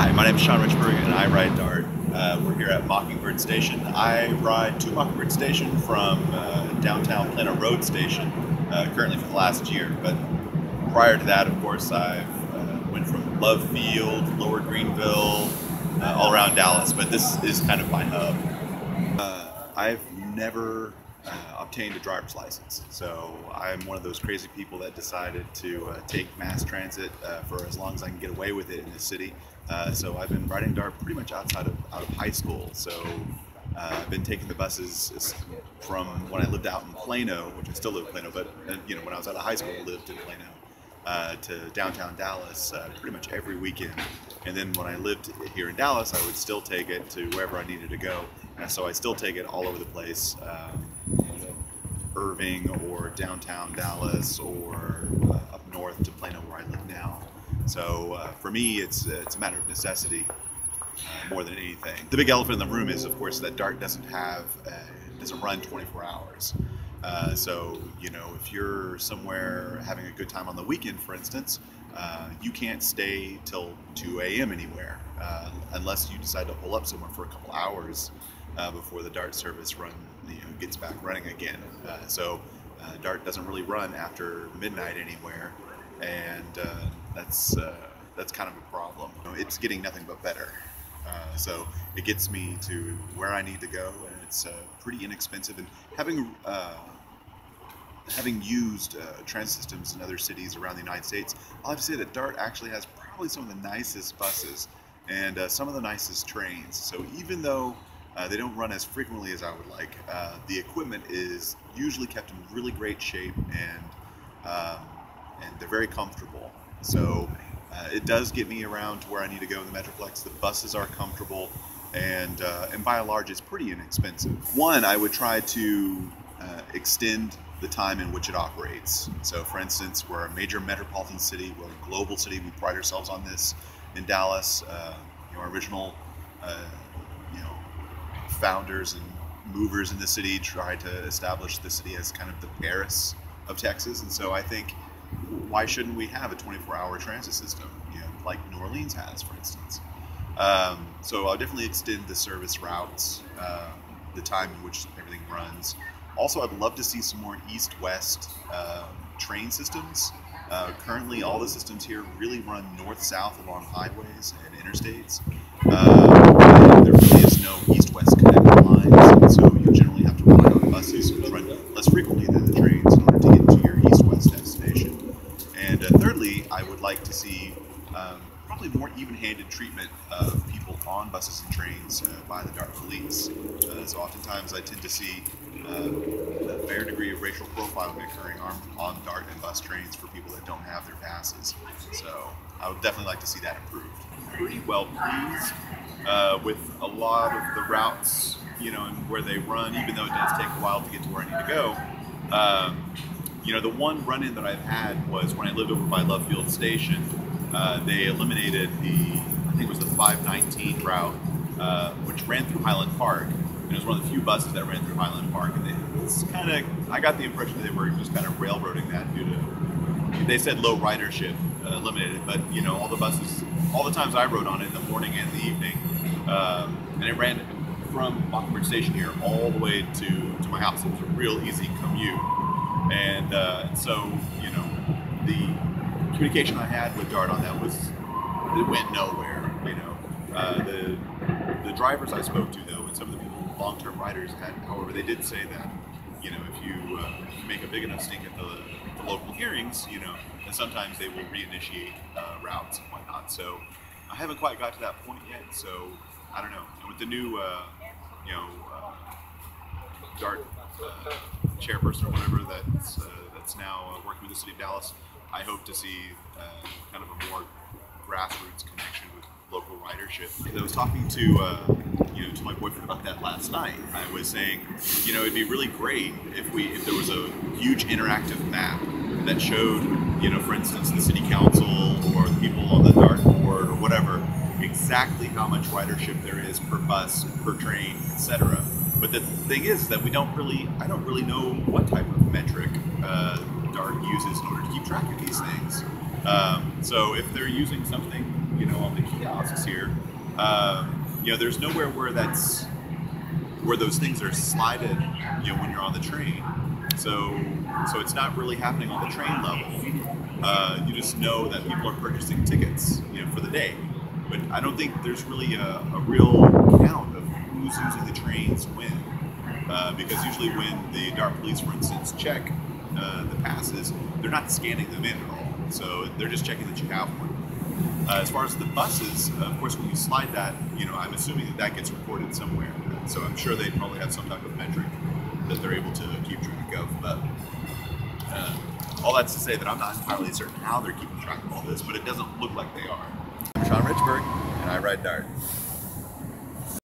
Hi, my name is Shawnn and I ride Dart. We're here at Mockingbird Station. I ride to Mockingbird Station from downtown Plano Road Station, currently for the last year. But prior to that, of course, I went from Love Field, Lower Greenville, all around Dallas. But this is kind of my hub. I've never obtained a driver's license, so I'm one of those crazy people that decided to take mass transit for as long as I can get away with it in the city. So I've been riding Dart pretty much out of high school. So I've been taking the buses from when I lived out in Plano, which I still live in Plano, but when I was out of high school, I lived in Plano, to downtown Dallas pretty much every weekend. And then when I lived here in Dallas, I would still take it to wherever I needed to go. So I still take it all over the place, Irving or downtown Dallas or up north to Plano where I live now. So for me, it's a matter of necessity more than anything. The big elephant in the room is, of course, that Dart doesn't run 24 hours. So if you're somewhere having a good time on the weekend, for instance, you can't stay till 2 a.m. anywhere unless you decide to pull up somewhere for a couple hours before the Dart service gets back running again. So Dart doesn't really run after midnight anywhere, and that's kind of a problem. It's getting nothing but better. So it gets me to where I need to go, and it's pretty inexpensive. And having used transit systems in other cities around the United States, I'll have to say that Dart actually has probably some of the nicest buses and some of the nicest trains. So even though they don't run as frequently as I would like, the equipment is usually kept in really great shape, and they're very comfortable. So it does get me around to where I need to go in the Metroplex. The buses are comfortable, and by and large, it's pretty inexpensive. One, I would try to extend the time in which it operates. So for instance, we're a major metropolitan city, we're a global city, we pride ourselves on this in Dallas. Our original founders and movers in the city tried to establish the city as kind of the Paris of Texas, and so I think, why shouldn't we have a 24-hour transit system, like New Orleans has, for instance? So I'll definitely extend the service routes, the time in which everything runs. Also, I'd love to see some more east-west train systems. Currently, all the systems here really run north-south along highways and interstates. There really is no east-west connecting lines, and so you generally have to rely on buses, which run less frequently than the trains, in order to get to your east-west destination. And thirdly, I would like to see probably more even-handed treatment of people on buses and trains by the Dart police. So oftentimes I tend to see a fair degree of racial profiling occurring on Dart and bus trains for people that don't have their passes. So I would definitely like to see that improved. Pretty well pleased with a lot of the routes, and where they run, even though it does take a while to get to where I need to go. The one run-in that I've had was when I lived over by Love Field Station. They eliminated I think it was the 519 route, which ran through Highland Park. And it was one of the few buses that ran through Highland Park. And I got the impression that they were just kind of railroading that due to, they said low ridership eliminated, but all the buses, all the times I rode on it in the morning and the evening, and it ran from Mockingbird Station here all the way to my house. It was a real easy commute. And so, the communication I had with Dart on that it went nowhere. The drivers I spoke to, though, and some of the people, long-term riders, however, they did say that, if you make a big enough stink at the local hearings, then sometimes they will reinitiate routes and whatnot. So I haven't quite got to that point yet. So I don't know. And with the new, Dart chairperson or whatever that's now working with the city of Dallas, I hope to see kind of a more grassroots connection with local ridership. I was talking to my boyfriend about that last night. I was saying, it'd be really great if there was a huge interactive map that showed, for instance, the city council or the people on the Dart board or whatever, exactly how much ridership there is per bus, per train, etc. But the thing is that I don't really know what type of metric Dart uses in order to keep track of these things. So if they're using something, on the kiosks here, There's nowhere where those things are slided, when you're on the train. So it's not really happening on the train level. You just know that people are purchasing tickets, for the day. But I don't think there's really a real count of who's using the trains when. Because usually when the DART police, for instance, check the passes, they're not scanning them in at all. So they're just checking that you have one. As far as the buses, of course, when you slide that, I'm assuming that gets recorded somewhere. So I'm sure they probably have some type of metric that they're able to keep track of. But all that's to say that I'm not entirely certain how they're keeping track of all this, but it doesn't look like they are. I'm Shhawn and I ride DART.